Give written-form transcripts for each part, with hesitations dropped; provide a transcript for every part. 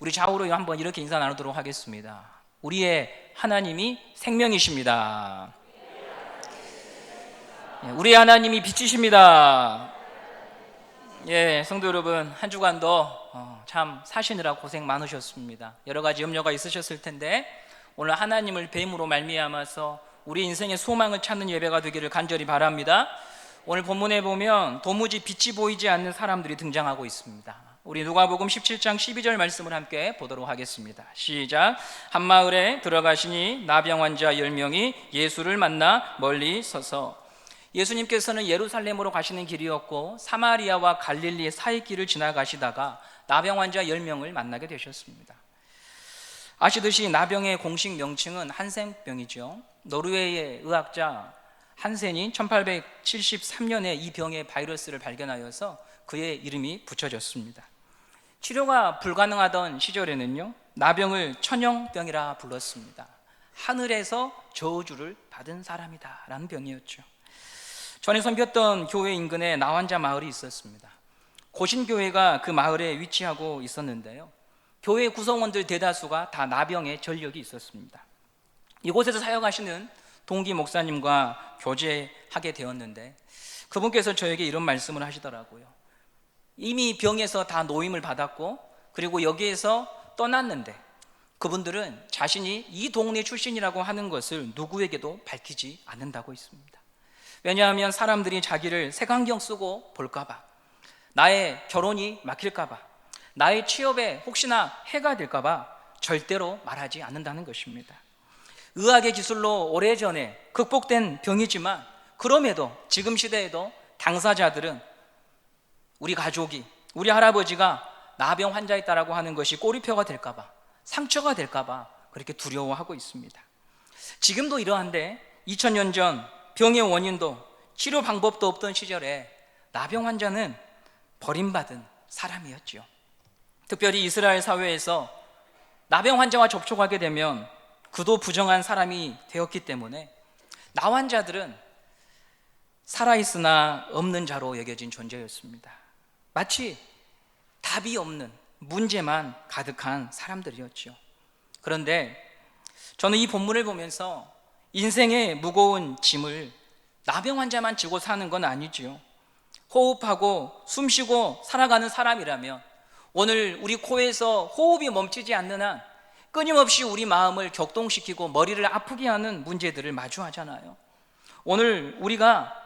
우리 좌우로 한번 이렇게 인사 나누도록 하겠습니다. 우리의 하나님이 생명이십니다. 우리의 하나님이 빛이십니다. 예, 성도 여러분, 한 주간도 참 사시느라 고생 많으셨습니다. 여러 가지 염려가 있으셨을 텐데 오늘 하나님을 뵈므로 말미암아서 우리 인생의 소망을 찾는 예배가 되기를 간절히 바랍니다. 오늘 본문에 보면 도무지 빛이 보이지 않는 사람들이 등장하고 있습니다. 우리 누가복음 17장 12절 말씀을 함께 보도록 하겠습니다. 시작. 한 마을에 들어가시니 나병 환자 10명이 예수를 만나 멀리 서서, 예수님께서는 예루살렘으로 가시는 길이었고 사마리아와 갈릴리의 사이길을 지나가시다가 나병 환자 10명을 만나게 되셨습니다. 아시듯이 나병의 공식 명칭은 한센병이죠. 노르웨이의 의학자 한센이 1873년에 이 병의 바이러스를 발견하여서 그의 이름이 붙여졌습니다. 치료가 불가능하던 시절에는요, 나병을 천영병이라 불렀습니다. 하늘에서 저주를 받은 사람이다 라는 병이었죠. 전에 섬겼던 교회 인근에 나환자 마을이 있었습니다. 고신교회가 그 마을에 위치하고 있었는데요, 교회 구성원들 대다수가 다 나병의 전력이 있었습니다. 이곳에서 사역하시는 동기 목사님과 교제하게 되었는데 그분께서 저에게 이런 말씀을 하시더라고요. 이미 병에서 다 노임을 받았고 그리고 여기에서 떠났는데 그분들은 자신이 이 동네 출신이라고 하는 것을 누구에게도 밝히지 않는다고 했습니다. 왜냐하면 사람들이 자기를 색안경 쓰고 볼까봐, 나의 결혼이 막힐까봐, 나의 취업에 혹시나 해가 될까봐 절대로 말하지 않는다는 것입니다. 의학의 기술로 오래전에 극복된 병이지만 그럼에도 지금 시대에도 당사자들은 우리 가족이, 우리 할아버지가 나병 환자였다라고 하는 것이 꼬리표가 될까봐, 상처가 될까봐 그렇게 두려워하고 있습니다. 지금도 이러한데 2000년 전 병의 원인도 치료 방법도 없던 시절에 나병 환자는 버림받은 사람이었죠. 특별히 이스라엘 사회에서 나병 환자와 접촉하게 되면 그도 부정한 사람이 되었기 때문에 나 환자들은 살아있으나 없는 자로 여겨진 존재였습니다. 마치 답이 없는 문제만 가득한 사람들이었죠. 그런데 저는 이 본문을 보면서 인생의 무거운 짐을 나병 환자만 지고 사는 건 아니지요. 호흡하고 숨쉬고 살아가는 사람이라면 오늘 우리 코에서 호흡이 멈추지 않는 한 끊임없이 우리 마음을 격동시키고 머리를 아프게 하는 문제들을 마주하잖아요. 오늘 우리가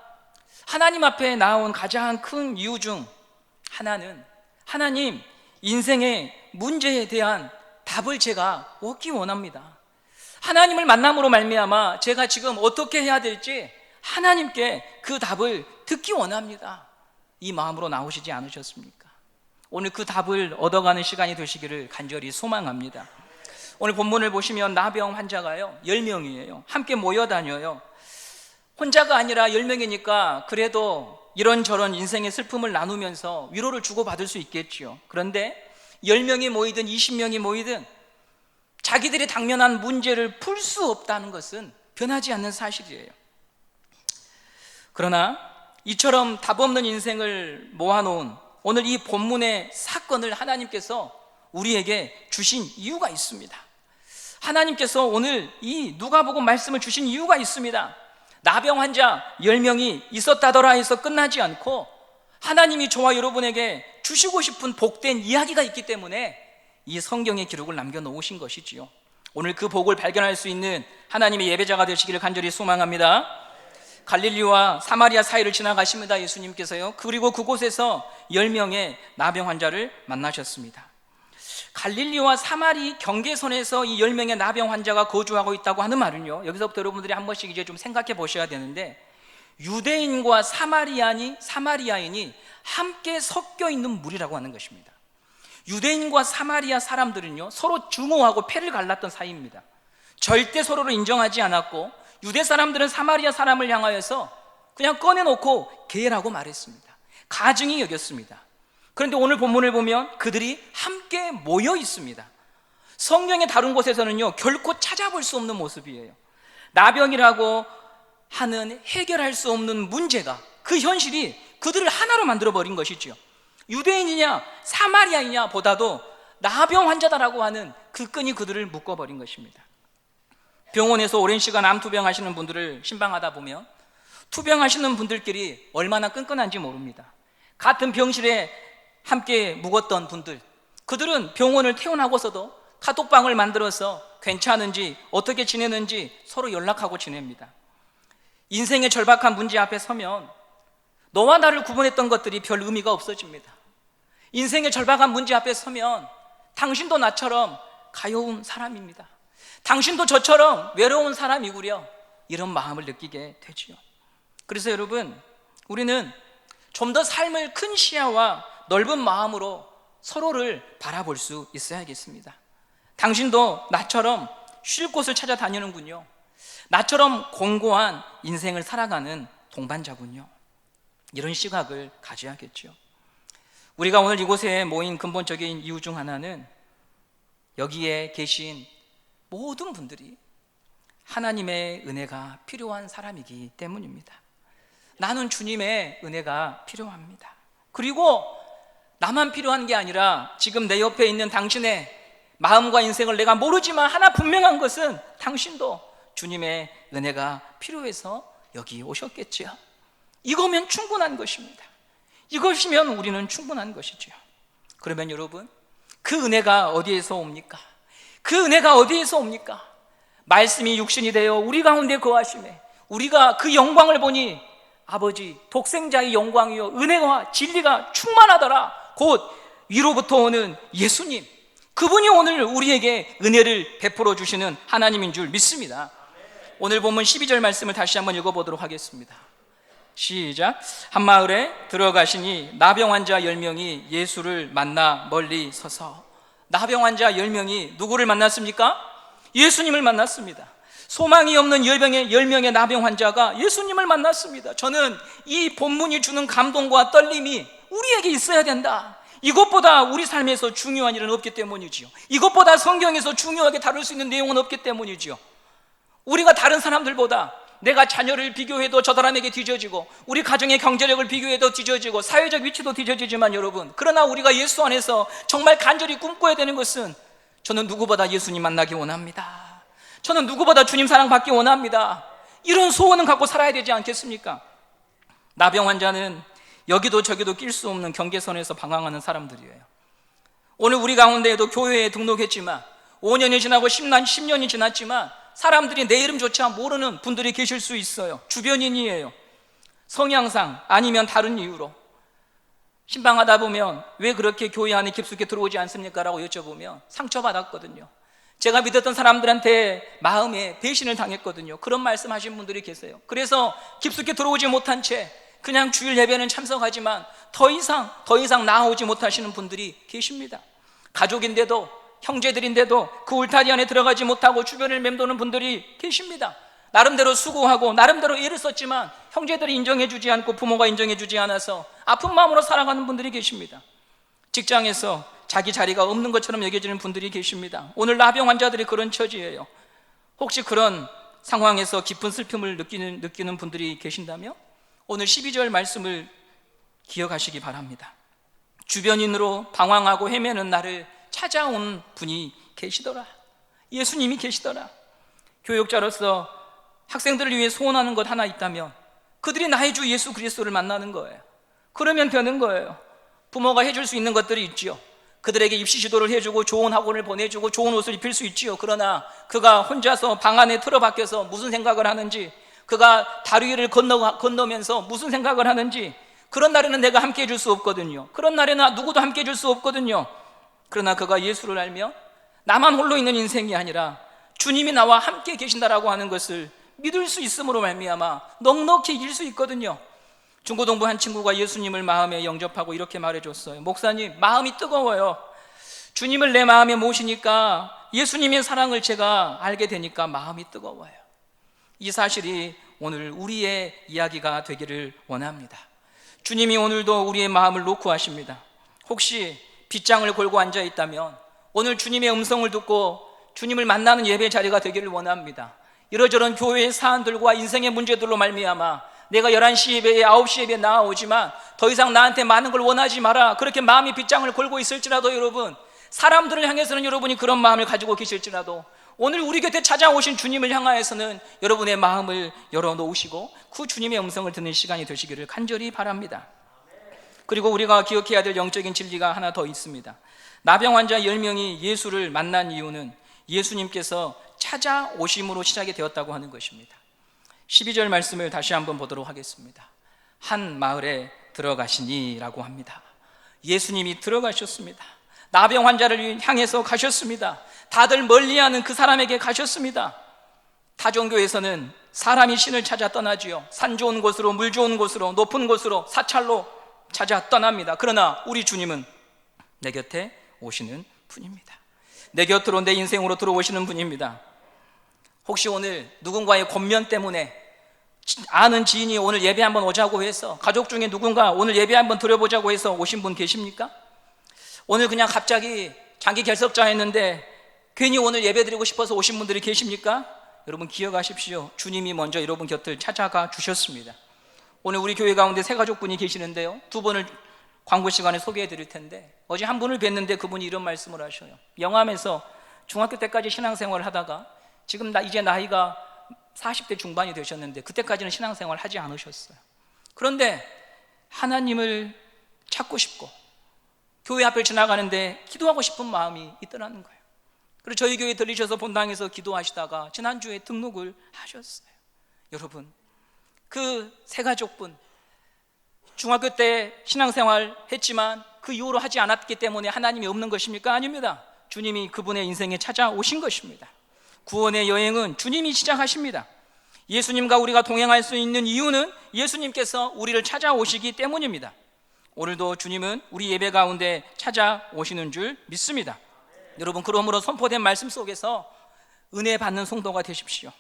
하나님 앞에 나온 가장 큰 이유 중 하나는, 하나님, 인생의 문제에 대한 답을 제가 얻기 원합니다. 하나님을 만남으로 말미암아 제가 지금 어떻게 해야 될지 하나님께 그 답을 듣기 원합니다. 이 마음으로 나오시지 않으셨습니까? 오늘 그 답을 얻어가는 시간이 되시기를 간절히 소망합니다. 오늘 본문을 보시면 나병 환자가요 10명이에요. 함께 모여 다녀요. 혼자가 아니라 10명이니까 그래도 이런저런 인생의 슬픔을 나누면서 위로를 주고받을 수 있겠지요. 그런데 10명이 모이든 20명이 모이든 자기들이 당면한 문제를 풀 수 없다는 것은 변하지 않는 사실이에요. 그러나 이처럼 답 없는 인생을 모아놓은 오늘 이 본문의 사건을 하나님께서 우리에게 주신 이유가 있습니다. 하나님께서 오늘 이 누가복음 말씀을 주신 이유가 있습니다. 나병 환자 10명이 있었다더라 해서 끝나지 않고 하나님이 저와 여러분에게 주시고 싶은 복된 이야기가 있기 때문에 이 성경의 기록을 남겨놓으신 것이지요. 오늘 그 복을 발견할 수 있는 하나님의 예배자가 되시기를 간절히 소망합니다. 갈릴리와 사마리아 사이를 지나가십니다, 예수님께서요. 그리고 그곳에서 10명의 나병 환자를 만나셨습니다. 갈릴리와 사마리 경계선에서 이 10명의 나병 환자가 거주하고 있다고 하는 말은요, 여기서부터 여러분들이 한 번씩 이제 좀 생각해 보셔야 되는데, 유대인과 사마리아인이 함께 섞여 있는 무리라고 하는 것입니다. 유대인과 사마리아 사람들은요 서로 증오하고 패를 갈랐던 사이입니다. 절대 서로를 인정하지 않았고 유대 사람들은 사마리아 사람을 향하여서 그냥 꺼내놓고 게라고 말했습니다. 가증히 여겼습니다. 그런데 오늘 본문을 보면 그들이 함께 모여 있습니다. 성경에 다룬 곳에서는요 결코 찾아볼 수 없는 모습이에요. 나병이라고 하는 해결할 수 없는 문제가, 그 현실이 그들을 하나로 만들어버린 것이죠. 유대인이냐 사마리아이냐 보다도 나병 환자다라고 하는 그 끈이 그들을 묶어버린 것입니다. 병원에서 오랜 시간 암 투병하시는 분들을 신방하다 보면 투병하시는 분들끼리 얼마나 끈끈한지 모릅니다. 같은 병실에 함께 묵었던 분들, 그들은 병원을 퇴원하고서도 카톡방을 만들어서 괜찮은지 어떻게 지내는지 서로 연락하고 지냅니다. 인생의 절박한 문제 앞에 서면 너와 나를 구분했던 것들이 별 의미가 없어집니다. 인생의 절박한 문제 앞에 서면 당신도 나처럼 가여운 사람입니다. 당신도 저처럼 외로운 사람이구려, 이런 마음을 느끼게 되지요. 그래서 여러분, 우리는 좀 더 삶을 큰 시야와 넓은 마음으로 서로를 바라볼 수 있어야겠습니다. 당신도 나처럼 쉴 곳을 찾아다니는군요. 나처럼 공고한 인생을 살아가는 동반자군요. 이런 시각을 가져야겠죠. 우리가 오늘 이곳에 모인 근본적인 이유 중 하나는 여기에 계신 모든 분들이 하나님의 은혜가 필요한 사람이기 때문입니다. 나는 주님의 은혜가 필요합니다. 그리고 나만 필요한 게 아니라 지금 내 옆에 있는 당신의 마음과 인생을 내가 모르지만 하나 분명한 것은 당신도 주님의 은혜가 필요해서 여기 오셨겠지요. 이거면 충분한 것입니다. 이것이면 우리는 충분한 것이죠. 그러면 여러분, 그 은혜가 어디에서 옵니까? 그 은혜가 어디에서 옵니까? 말씀이 육신이 되어 우리 가운데 거하심에 우리가 그 영광을 보니 아버지 독생자의 영광이요 은혜와 진리가 충만하더라. 곧 위로부터 오는 예수님, 그분이 오늘 우리에게 은혜를 베풀어 주시는 하나님인 줄 믿습니다. 오늘 본문 12절 말씀을 다시 한번 읽어보도록 하겠습니다. 시작. 한 마을에 들어가시니 나병 환자 10명이 예수를 만나 멀리 서서. 나병 환자 10명이 누구를 만났습니까? 예수님을 만났습니다. 소망이 없는 10명의 나병 환자가 예수님을 만났습니다. 저는 이 본문이 주는 감동과 떨림이 우리에게 있어야 된다. 이것보다 우리 삶에서 중요한 일은 없기 때문이지요. 이것보다 성경에서 중요하게 다룰 수 있는 내용은 없기 때문이지요. 우리가 다른 사람들보다 내가 자녀를 비교해도 저 사람에게 뒤져지고, 우리 가정의 경제력을 비교해도 뒤져지고, 사회적 위치도 뒤져지지만 여러분, 그러나 우리가 예수 안에서 정말 간절히 꿈꿔야 되는 것은 저는 누구보다 예수님 만나기 원합니다. 저는 누구보다 주님 사랑받기 원합니다. 이런 소원은 갖고 살아야 되지 않겠습니까? 나병 환자는 여기도 저기도 낄 수 없는 경계선에서 방황하는 사람들이에요. 오늘 우리 가운데에도 교회에 등록했지만 5년이 지나고 10년이 지났지만 사람들이 내 이름조차 모르는 분들이 계실 수 있어요. 주변인이에요. 성향상 아니면 다른 이유로 신방하다 보면 왜 그렇게 교회 안에 깊숙이 들어오지 않습니까? 라고 여쭤보면 상처받았거든요. 제가 믿었던 사람들한테 마음에 배신을 당했거든요. 그런 말씀하신 분들이 계세요. 그래서 깊숙이 들어오지 못한 채 그냥 주일 예배는 참석하지만 더 이상 나아오지 못하시는 분들이 계십니다. 가족인데도, 형제들인데도 그 울타리 안에 들어가지 못하고 주변을 맴도는 분들이 계십니다. 나름대로 수고하고 나름대로 애를 썼지만 형제들이 인정해주지 않고 부모가 인정해주지 않아서 아픈 마음으로 살아가는 분들이 계십니다. 직장에서 자기 자리가 없는 것처럼 여겨지는 분들이 계십니다. 오늘 나병 환자들이 그런 처지예요. 혹시 그런 상황에서 깊은 슬픔을 느끼는 분들이 계신다면 오늘 12절 말씀을 기억하시기 바랍니다. 주변인으로 방황하고 헤매는 나를 찾아온 분이 계시더라. 예수님이 계시더라. 교육자로서 학생들을 위해 소원하는 것 하나 있다면 그들이 나의 주 예수 그리스도를 만나는 거예요. 그러면 되는 거예요. 부모가 해줄 수 있는 것들이 있지요. 그들에게 입시 지도를 해주고 좋은 학원을 보내주고 좋은 옷을 입힐 수 있지요. 그러나 그가 혼자서 방 안에 틀어박혀서 무슨 생각을 하는지, 그가 다리 위를 건너면서 무슨 생각을 하는지, 그런 날에는 내가 함께 해줄 수 없거든요. 그런 날에는 누구도 함께 해줄 수 없거든요. 그러나 그가 예수를 알면 나만 홀로 있는 인생이 아니라 주님이 나와 함께 계신다라고 하는 것을 믿을 수 있음으로 말미암아 넉넉히 이길 수 있거든요. 중고등부 한 친구가 예수님을 마음에 영접하고 이렇게 말해줬어요. 목사님, 마음이 뜨거워요. 주님을 내 마음에 모시니까 예수님의 사랑을 제가 알게 되니까 마음이 뜨거워요. 이 사실이 오늘 우리의 이야기가 되기를 원합니다. 주님이 오늘도 우리의 마음을 놓고 하십니다. 혹시 빗장을 걸고 앉아 있다면 오늘 주님의 음성을 듣고 주님을 만나는 예배 자리가 되기를 원합니다. 이러저런 교회의 사안들과 인생의 문제들로 말미암아 내가 11시 예배에 9시 예배에 나아오지만 더 이상 나한테 많은 걸 원하지 마라, 그렇게 마음이 빗장을 걸고 있을지라도 여러분, 사람들을 향해서는 여러분이 그런 마음을 가지고 계실지라도 오늘 우리 곁에 찾아오신 주님을 향하여서는 여러분의 마음을 열어놓으시고 그 주님의 음성을 듣는 시간이 되시기를 간절히 바랍니다. 그리고 우리가 기억해야 될 영적인 진리가 하나 더 있습니다. 나병 환자 10명이 예수를 만난 이유는 예수님께서 찾아오심으로 시작이 되었다고 하는 것입니다. 12절 말씀을 다시 한번 보도록 하겠습니다. 한 마을에 들어가시니 라고 합니다. 예수님이 들어가셨습니다. 나병 환자를 향해서 가셨습니다. 다들 멀리하는 그 사람에게 가셨습니다. 타종교에서는 사람이 신을 찾아 떠나지요. 산 좋은 곳으로, 물 좋은 곳으로, 높은 곳으로, 사찰로 찾아 떠납니다. 그러나 우리 주님은 내 곁에 오시는 분입니다. 내 곁으로, 내 인생으로 들어오시는 분입니다. 혹시 오늘 누군가의 권면 때문에 아는 지인이 오늘 예배 한번 오자고 해서, 가족 중에 누군가 오늘 예배 한번 드려보자고 해서 오신 분 계십니까? 오늘 그냥 갑자기 장기 결석자 했는데 괜히 오늘 예배 드리고 싶어서 오신 분들이 계십니까? 여러분 기억하십시오. 주님이 먼저 여러분 곁을 찾아가 주셨습니다. 오늘 우리 교회 가운데 세 가족분이 계시는데요, 두 분을 광고 시간에 소개해 드릴 텐데, 어제 한 분을 뵀는데 그분이 이런 말씀을 하셔요. 영암에서 중학교 때까지 신앙생활을 하다가 지금 이제 나이가 40대 중반이 되셨는데 그때까지는 신앙생활을 하지 않으셨어요. 그런데 하나님을 찾고 싶고 교회 앞을 지나가는데 기도하고 싶은 마음이 있더라는 거예요. 그리고 저희 교회 들리셔서 본당에서 기도하시다가 지난주에 등록을 하셨어요. 여러분, 그 세 가족분 중학교 때 신앙생활 했지만 그 이후로 하지 않았기 때문에 하나님이 없는 것입니까? 아닙니다. 주님이 그분의 인생에 찾아오신 것입니다. 구원의 여행은 주님이 시작하십니다. 예수님과 우리가 동행할 수 있는 이유는 예수님께서 우리를 찾아오시기 때문입니다. 오늘도 주님은 우리 예배 가운데 찾아오시는 줄 믿습니다. 여러분, 그러므로 선포된 말씀 속에서 은혜 받는 성도가 되십시오.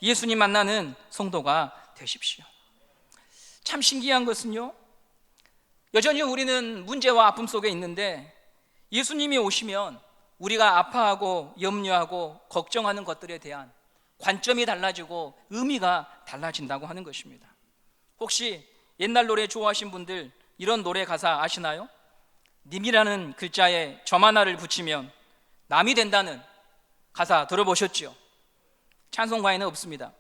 예수님 만나는 성도가 되십시오. 참 신기한 것은요, 여전히 우리는 문제와 아픔 속에 있는데 예수님이 오시면 우리가 아파하고 염려하고 걱정하는 것들에 대한 관점이 달라지고 의미가 달라진다고 하는 것입니다. 혹시 옛날 노래 좋아하신 분들 이런 노래 가사 아시나요? 님이라는 글자에 점 하나를 붙이면 남이 된다는 가사 들어보셨죠? 찬송가에는 없습니다.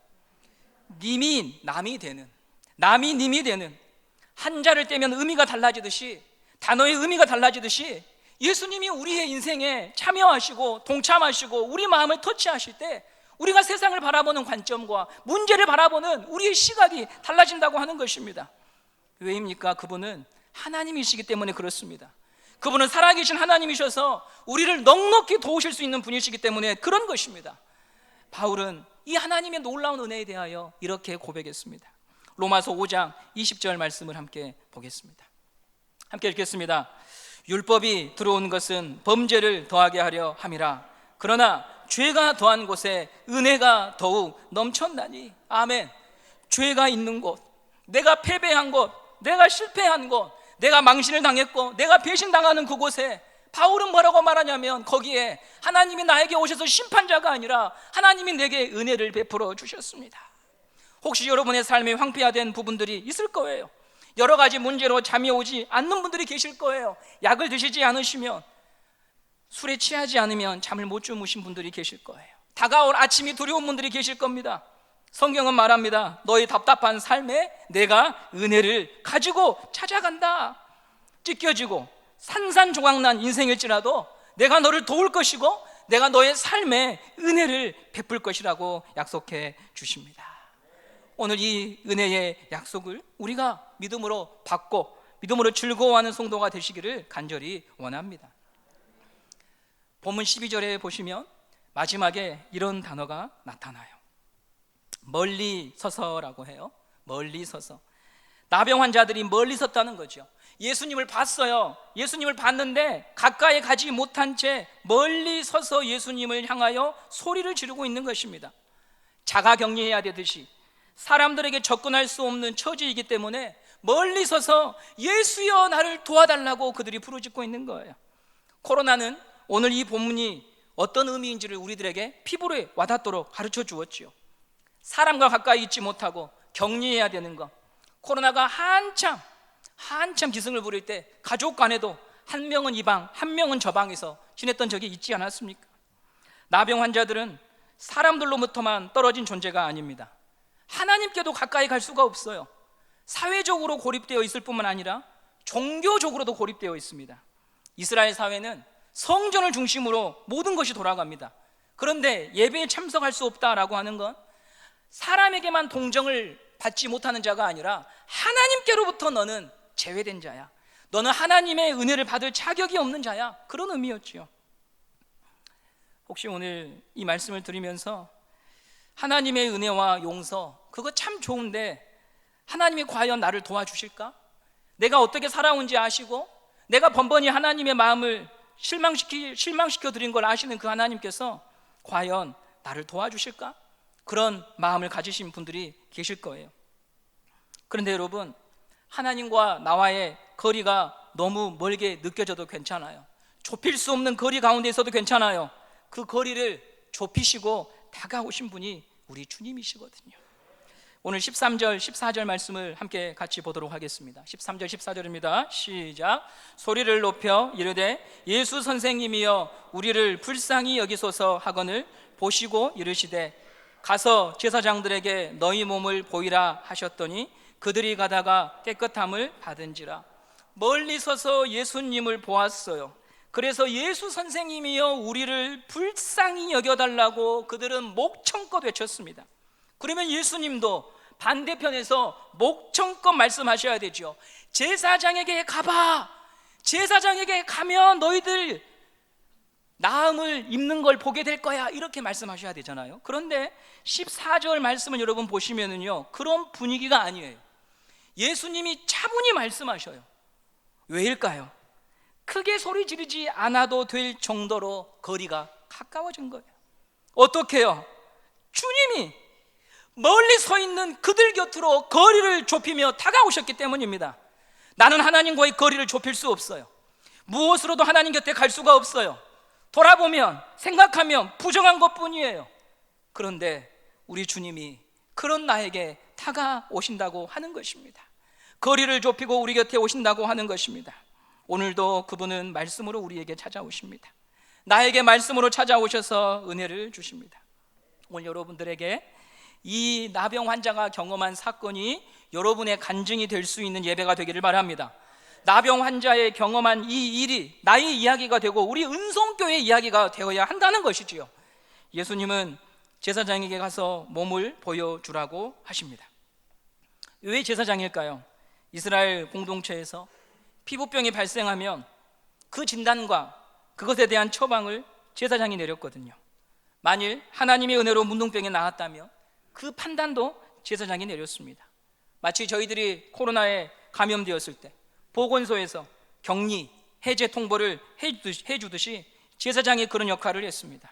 님이 남이 되는, 남이 님이 되는, 한자를 떼면 의미가 달라지듯이, 단어의 의미가 달라지듯이 예수님이 우리의 인생에 참여하시고 동참하시고 우리 마음을 터치하실 때 우리가 세상을 바라보는 관점과 문제를 바라보는 우리의 시각이 달라진다고 하는 것입니다. 왜입니까? 그분은 하나님이시기 때문에 그렇습니다. 그분은 살아계신 하나님이셔서 우리를 넉넉히 도우실 수 있는 분이시기 때문에 그런 것입니다. 바울은 이 하나님의 놀라운 은혜에 대하여 이렇게 고백했습니다. 로마서 5장 20절 말씀을 함께 보겠습니다. 함께 읽겠습니다. 율법이 들어온 것은 범죄를 더하게 하려 함이라. 그러나 죄가 더한 곳에 은혜가 더욱 넘쳤나니. 아멘. 죄가 있는 곳, 내가 패배한 곳, 내가 실패한 곳, 내가 망신을 당했고 내가 배신당하는 그곳에 바울은 뭐라고 말하냐면, 거기에 하나님이 나에게 오셔서 심판자가 아니라 하나님이 내게 은혜를 베풀어 주셨습니다. 혹시 여러분의 삶에 황폐화된 부분들이 있을 거예요. 여러 가지 문제로 잠이 오지 않는 분들이 계실 거예요. 약을 드시지 않으시면, 술에 취하지 않으면 잠을 못 주무신 분들이 계실 거예요. 다가올 아침이 두려운 분들이 계실 겁니다. 성경은 말합니다. 너희 답답한 삶에 내가 은혜를 가지고 찾아간다. 찢겨지고 산산조각난 인생일지라도 내가 너를 도울 것이고 내가 너의 삶에 은혜를 베풀 것이라고 약속해 주십니다. 오늘 이 은혜의 약속을 우리가 믿음으로 받고 믿음으로 즐거워하는 성도가 되시기를 간절히 원합니다. 본문 12절에 보시면 마지막에 이런 단어가 나타나요. 멀리 서서라고 해요. 멀리 서서. 나병 환자들이 멀리 섰다는 거죠. 예수님을 봤어요. 예수님을 봤는데 가까이 가지 못한 채 멀리 서서 예수님을 향하여 소리를 지르고 있는 것입니다. 자가격리해야 되듯이 사람들에게 접근할 수 없는 처지이기 때문에 멀리 서서 예수여 나를 도와달라고 그들이 부르짖고 있는 거예요. 코로나는 오늘 이 본문이 어떤 의미인지를 우리들에게 피부로 와닿도록 가르쳐 주었지요. 사람과 가까이 있지 못하고 격리해야 되는 것, 코로나가 한참 기승을 부릴 때 가족 간에도 한 명은 이 방, 한 명은 저 방에서 지냈던 적이 있지 않았습니까? 나병 환자들은 사람들로부터만 떨어진 존재가 아닙니다. 하나님께도 가까이 갈 수가 없어요. 사회적으로 고립되어 있을 뿐만 아니라 종교적으로도 고립되어 있습니다. 이스라엘 사회는 성전을 중심으로 모든 것이 돌아갑니다. 그런데 예배에 참석할 수 없다라고 하는 건 사람에게만 동정을 받지 못하는 자가 아니라 하나님께로부터 너는 제외된 자야, 너는 하나님의 은혜를 받을 자격이 없는 자야, 그런 의미였지요. 혹시 오늘 이 말씀을 들으면서 하나님의 은혜와 용서, 그거 참 좋은데 하나님이 과연 나를 도와주실까? 내가 어떻게 살아온지 아시고 내가 번번이 하나님의 마음을 실망시켜 드린 걸 아시는 그 하나님께서 과연 나를 도와주실까? 그런 마음을 가지신 분들이 계실 거예요. 그런데 여러분, 하나님과 나와의 거리가 너무 멀게 느껴져도 괜찮아요. 좁힐 수 없는 거리 가운데 있어도 괜찮아요. 그 거리를 좁히시고 다가오신 분이 우리 주님이시거든요. 오늘 13절 14절 말씀을 함께 같이 보도록 하겠습니다. 13절 14절입니다. 시작. 소리를 높여 이르되 예수 선생님이여 우리를 불쌍히 여기소서 하거늘 보시고 이르시되 가서 제사장들에게 너희 몸을 보이라 하셨더니 그들이 가다가 깨끗함을 받은지라. 멀리 서서 예수님을 보았어요. 그래서 예수 선생님이여 우리를 불쌍히 여겨달라고 그들은 목청껏 외쳤습니다. 그러면 예수님도 반대편에서 목청껏 말씀하셔야 되죠. 제사장에게 가봐. 제사장에게 가면 너희들 나음을 입는 걸 보게 될 거야, 이렇게 말씀하셔야 되잖아요. 그런데 14절 말씀을 여러분 보시면은요, 그런 분위기가 아니에요. 예수님이 차분히 말씀하셔요. 왜일까요? 크게 소리 지르지 않아도 될 정도로 거리가 가까워진 거예요. 어떻게요? 주님이 멀리 서 있는 그들 곁으로 거리를 좁히며 다가오셨기 때문입니다. 나는 하나님과의 거리를 좁힐 수 없어요. 무엇으로도 하나님 곁에 갈 수가 없어요. 돌아보면, 생각하면 부정한 것뿐이에요. 그런데 우리 주님이 그런 나에게 다가오신다고 하는 것입니다. 거리를 좁히고 우리 곁에 오신다고 하는 것입니다. 오늘도 그분은 말씀으로 우리에게 찾아오십니다. 나에게 말씀으로 찾아오셔서 은혜를 주십니다. 오늘 여러분들에게 이 나병 환자가 경험한 사건이 여러분의 간증이 될 수 있는 예배가 되기를 바랍니다. 나병 환자의 경험한 이 일이 나의 이야기가 되고 우리 은성교회의 이야기가 되어야 한다는 것이지요. 예수님은 제사장에게 가서 몸을 보여주라고 하십니다. 왜 제사장일까요? 이스라엘 공동체에서 피부병이 발생하면 그 진단과 그것에 대한 처방을 제사장이 내렸거든요. 만일 하나님의 은혜로 문둥병이 나았다면 그 판단도 제사장이 내렸습니다. 마치 저희들이 코로나에 감염되었을 때 보건소에서 격리, 해제 통보를 해주듯이 제사장이 그런 역할을 했습니다.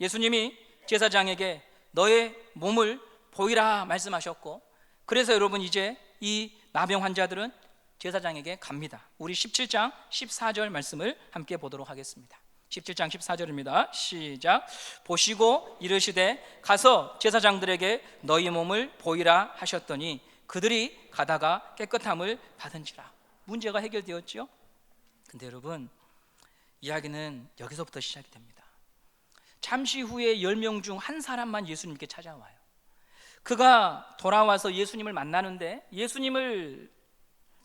예수님이 제사장에게 너의 몸을 보이라 말씀하셨고, 그래서 여러분 이제 이 나병 환자들은 제사장에게 갑니다. 우리 17장 14절 말씀을 함께 보도록 하겠습니다. 17장 14절입니다. 시작. 보시고 이르시되 가서 제사장들에게 너희 몸을 보이라 하셨더니 그들이 가다가 깨끗함을 받은지라. 문제가 해결되었죠? 근데 여러분, 이야기는 여기서부터 시작이 됩니다. 잠시 후에 10명 중 한 사람만 예수님께 찾아와요. 그가 돌아와서 예수님을 만나는데, 예수님을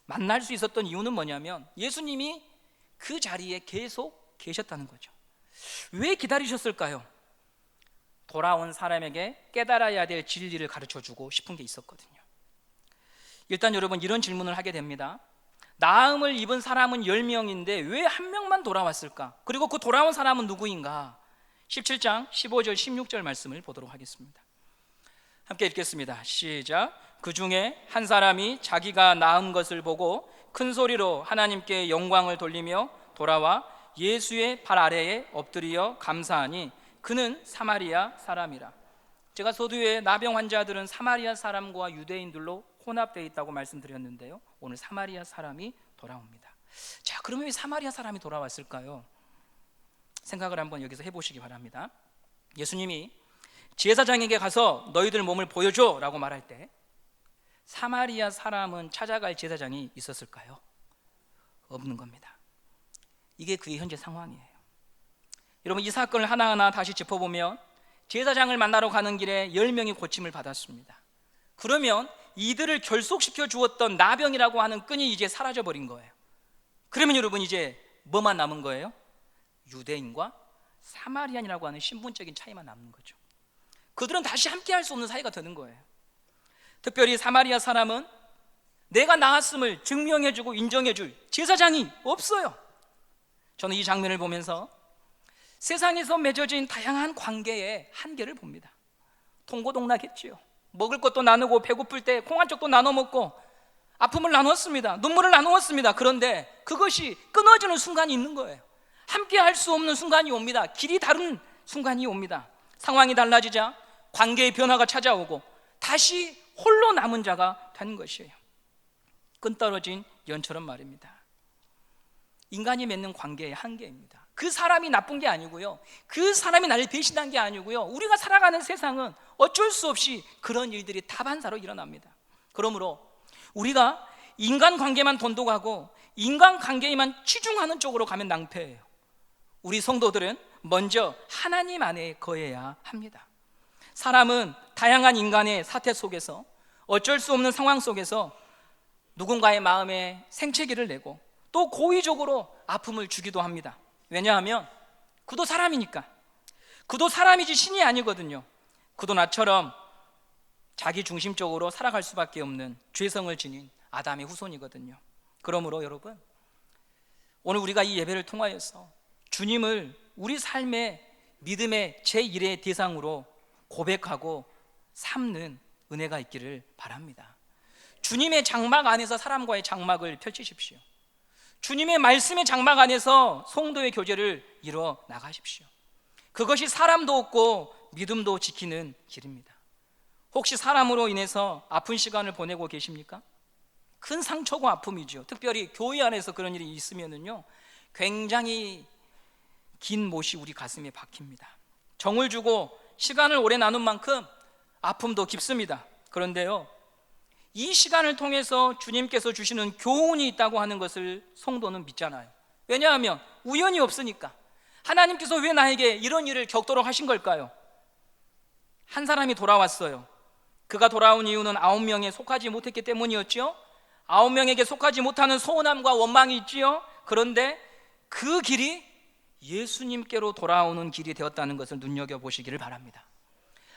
만날 수 있었던 이유는 뭐냐면 예수님이 그 자리에 계속 계셨다는 거죠. 왜 기다리셨을까요? 돌아온 사람에게 깨달아야 될 진리를 가르쳐주고 싶은 게 있었거든요. 일단 여러분, 이런 질문을 하게 됩니다. 나음을 입은 사람은 10명인데 왜 한 명만 돌아왔을까? 그리고 그 돌아온 사람은 누구인가? 17장 15절 16절 말씀을 보도록 하겠습니다. 함께 읽겠습니다. 시작. 그 중에 한 사람이 자기가 나은 것을 보고 큰 소리로 하나님께 영광을 돌리며 돌아와 예수의 발 아래에 엎드려 감사하니 그는 사마리아 사람이라. 제가 서두에 나병 환자들은 사마리아 사람과 유대인들로 혼합되어 있다고 말씀드렸는데요, 오늘 사마리아 사람이 돌아옵니다. 자, 그러면 왜 사마리아 사람이 돌아왔을까요? 생각을 한번 여기서 해보시기 바랍니다. 예수님이 제사장에게 가서 너희들 몸을 보여줘 라고 말할 때 사마리아 사람은 찾아갈 제사장이 있었을까요? 없는 겁니다. 이게 그의 현재 상황이에요. 여러분, 이 사건을 하나하나 다시 짚어보면 제사장을 만나러 가는 길에 10명이 고침을 받았습니다. 그러면 이들을 결속시켜 주었던 나병이라고 하는 끈이 이제 사라져버린 거예요. 그러면 여러분, 이제 뭐만 남은 거예요? 유대인과 사마리안이라고 하는 신분적인 차이만 남는 거죠. 그들은 다시 함께 할 수 없는 사이가 되는 거예요. 특별히 사마리아 사람은 내가 나았음을 증명해주고 인정해줄 제사장이 없어요. 저는 이 장면을 보면서 세상에서 맺어진 다양한 관계의 한계를 봅니다. 통고동락했지요. 먹을 것도 나누고 배고플 때 콩 한 쪽도 나눠 먹고 아픔을 나누었습니다. 눈물을 나누었습니다. 그런데 그것이 끊어지는 순간이 있는 거예요. 함께 할 수 없는 순간이 옵니다. 길이 다른 순간이 옵니다. 상황이 달라지자 관계의 변화가 찾아오고 다시 홀로 남은 자가 되는 것이에요. 끈 떨어진 연처럼 말입니다. 인간이 맺는 관계의 한계입니다. 그 사람이 나쁜 게 아니고요, 그 사람이 나를 배신한 게 아니고요, 우리가 살아가는 세상은 어쩔 수 없이 그런 일들이 다반사로 일어납니다. 그러므로 우리가 인간관계만 돈독하고 인간관계에만 치중하는 쪽으로 가면 낭패예요. 우리 성도들은 먼저 하나님 안에 거해야 합니다. 사람은 다양한 인간의 사태 속에서, 어쩔 수 없는 상황 속에서 누군가의 마음에 생채기를 내고 또 고의적으로 아픔을 주기도 합니다. 왜냐하면 그도 사람이니까. 그도 사람이지 신이 아니거든요. 그도 나처럼 자기 중심적으로 살아갈 수밖에 없는 죄성을 지닌 아담의 후손이거든요. 그러므로 여러분, 오늘 우리가 이 예배를 통하여서 주님을 우리 삶의 믿음의 제1의 대상으로 고백하고 삼는 은혜가 있기를 바랍니다. 주님의 장막 안에서 사람과의 장막을 펼치십시오. 주님의 말씀의 장막 안에서 성도의 교제를 이뤄 나가십시오. 그것이 사람도 없고 믿음도 지키는 길입니다. 혹시 사람으로 인해서 아픈 시간을 보내고 계십니까? 큰 상처고 아픔이죠. 특별히 교회 안에서 그런 일이 있으면은요, 굉장히 긴 못이 우리 가슴에 박힙니다. 정을 주고 시간을 오래 나눈 만큼 아픔도 깊습니다. 그런데요, 이 시간을 통해서 주님께서 주시는 교훈이 있다고 하는 것을 성도는 믿잖아요. 왜냐하면 우연이 없으니까. 하나님께서 왜 나에게 이런 일을 겪도록 하신 걸까요? 한 사람이 돌아왔어요. 그가 돌아온 이유는 9명에 속하지 못했기 때문이었죠. 9명에게 속하지 못하는 서운함과 원망이 있지요. 그런데 그 길이 예수님께로 돌아오는 길이 되었다는 것을 눈여겨보시기를 바랍니다.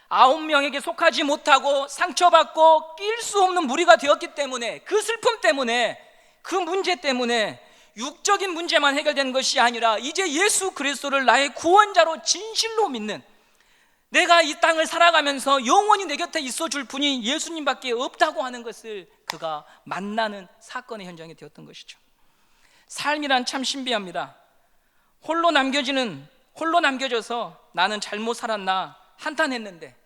9명에게 속하지 못하고 상처받고 낄 수 없는 무리가 되었기 때문에, 그 슬픔 때문에, 그 문제 때문에 육적인 문제만 해결된 것이 아니라 이제 예수 그리스도를 나의 구원자로 진실로 믿는, 내가 이 땅을 살아가면서 영원히 내 곁에 있어줄 분이 예수님밖에 없다고 하는 것을 그가 만나는 사건의 현장이 되었던 것이죠. 삶이란 참 신비합니다. 홀로 남겨져서 나는 잘못 살았나 한탄했는데,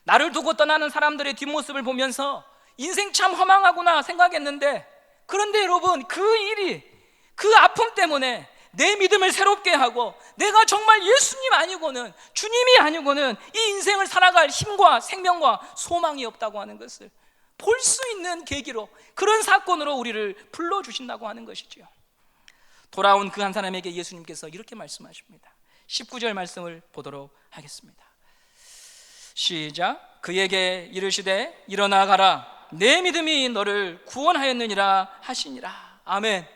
나를 두고 떠나는 사람들의 뒷모습을 보면서 인생 참 허망하구나 생각했는데, 그런데 여러분, 그 일이, 그 아픔 때문에 내 믿음을 새롭게 하고 내가 정말 예수님 아니고는, 주님이 아니고는 이 인생을 살아갈 힘과 생명과 소망이 없다고 하는 것을 볼 수 있는 계기로, 그런 사건으로 우리를 불러주신다고 하는 것이죠. 돌아온 그 한 사람에게 예수님께서 이렇게 말씀하십니다. 19절 말씀을 보도록 하겠습니다. 시작. 그에게 이르시되 일어나 가라, 내 믿음이 너를 구원하였느니라 하시니라. 아멘.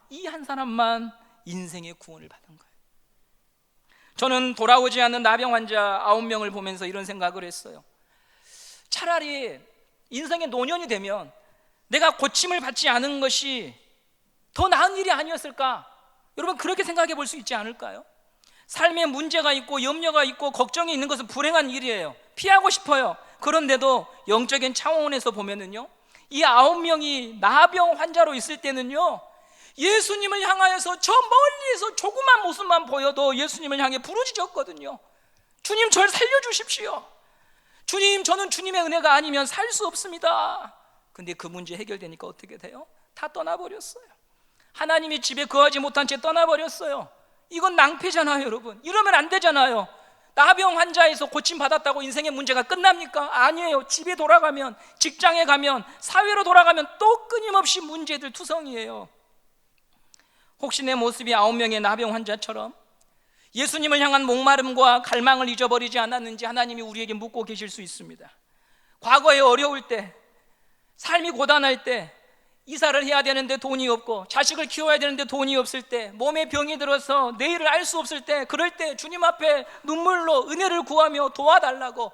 이 한 사람만 인생의 구원을 받은 거예요. 저는 돌아오지 않는 나병 환자 9명을 보면서 이런 생각을 했어요. 차라리 인생의 노년이 되면 내가 고침을 받지 않은 것이 더 나은 일이 아니었을까? 여러분, 그렇게 생각해 볼 수 있지 않을까요? 삶에 문제가 있고 염려가 있고 걱정이 있는 것은 불행한 일이에요. 피하고 싶어요. 그런데도 영적인 차원에서 보면은요, 이 9명이 나병 환자로 있을 때는요, 예수님을 향하여서 저 멀리에서 조그만 모습만 보여도 예수님을 향해 부르짖었거든요. 주님, 저를 살려주십시오. 주님, 저는 주님의 은혜가 아니면 살 수 없습니다. 근데 그 문제 해결되니까 어떻게 돼요? 다 떠나버렸어요. 하나님이 집에 거하지 못한 채 떠나버렸어요. 이건 낭패잖아요, 여러분. 이러면 안 되잖아요. 나병 환자에서 고침받았다고 인생의 문제가 끝납니까? 아니에요. 집에 돌아가면, 직장에 가면, 사회로 돌아가면 또 끊임없이 문제들 투성이에요. 혹시 내 모습이 9명의 나병 환자처럼 예수님을 향한 목마름과 갈망을 잊어버리지 않았는지 하나님이 우리에게 묻고 계실 수 있습니다. 과거에 어려울 때, 삶이 고단할 때, 이사를 해야 되는데 돈이 없고 자식을 키워야 되는데 돈이 없을 때, 몸에 병이 들어서 내일을 알 수 없을 때, 그럴 때 주님 앞에 눈물로 은혜를 구하며 도와달라고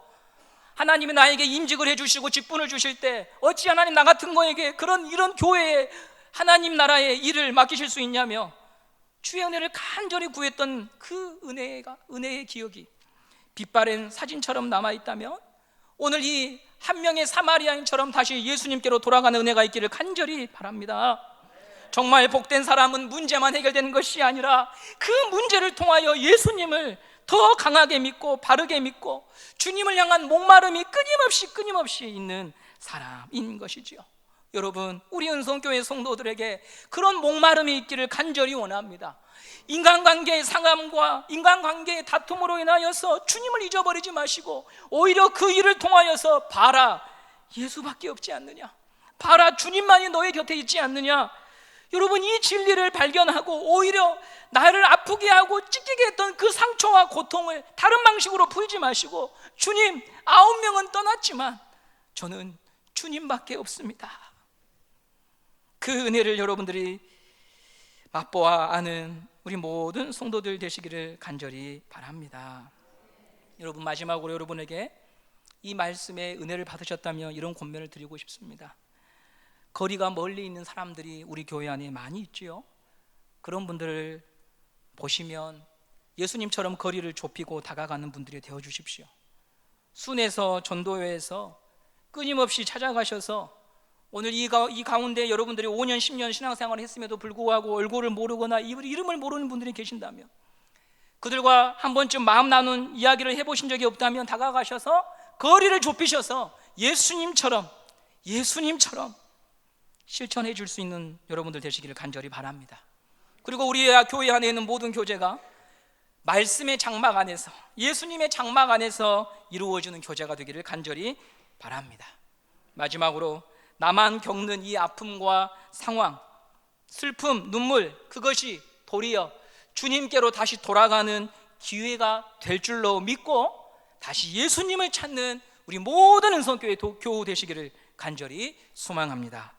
하나님이 나에게 임직을 해주시고 직분을 주실 때, 어찌 하나님 나 같은 거에게 이런 교회에 하나님 나라의 일을 맡기실 수 있냐며 주의 은혜를 간절히 구했던 그 은혜의 기억이 빛바랜 사진처럼 남아있다면, 오늘 이 한 명의 사마리아인처럼 다시 예수님께로 돌아가는 은혜가 있기를 간절히 바랍니다. 정말 복된 사람은 문제만 해결되는 것이 아니라 그 문제를 통하여 예수님을 더 강하게 믿고 바르게 믿고 주님을 향한 목마름이 끊임없이 있는 사람인 것이지요. 여러분, 우리 은성교회 성도들에게 그런 목마름이 있기를 간절히 원합니다. 인간관계의 상함과 인간관계의 다툼으로 인하여서 주님을 잊어버리지 마시고 오히려 그 일을 통하여서 봐라, 예수밖에 없지 않느냐, 봐라, 주님만이 너의 곁에 있지 않느냐. 여러분, 이 진리를 발견하고 오히려 나를 아프게 하고 찢기게 했던 그 상처와 고통을 다른 방식으로 풀지 마시고, 주님, 9명은 떠났지만 저는 주님밖에 없습니다. 그 은혜를 여러분들이 맛보아 아는 우리 모든 성도들 되시기를 간절히 바랍니다. 여러분, 마지막으로 여러분에게 이 말씀의 은혜를 받으셨다면 이런 권면을 드리고 싶습니다. 거리가 멀리 있는 사람들이 우리 교회 안에 많이 있지요. 그런 분들을 보시면 예수님처럼 거리를 좁히고 다가가는 분들이 되어 주십시오. 순에서 전도회에서 끊임없이 찾아가셔서 오늘 이 가운데 여러분들이 5년 10년 신앙생활을 했음에도 불구하고 얼굴을 모르거나 이름을 모르는 분들이 계신다면, 그들과 한 번쯤 마음 나눈 이야기를 해보신 적이 없다면 다가가셔서 거리를 좁히셔서 예수님처럼 실천해 줄 수 있는 여러분들 되시기를 간절히 바랍니다. 그리고 우리 교회 안에 있는 모든 교제가 말씀의 장막 안에서, 예수님의 장막 안에서 이루어지는 교제가 되기를 간절히 바랍니다. 마지막으로, 나만 겪는 이 아픔과 상황, 슬픔, 눈물, 그것이 도리어 주님께로 다시 돌아가는 기회가 될 줄로 믿고 다시 예수님을 찾는 우리 모든 은성교회 교우 되시기를 간절히 소망합니다.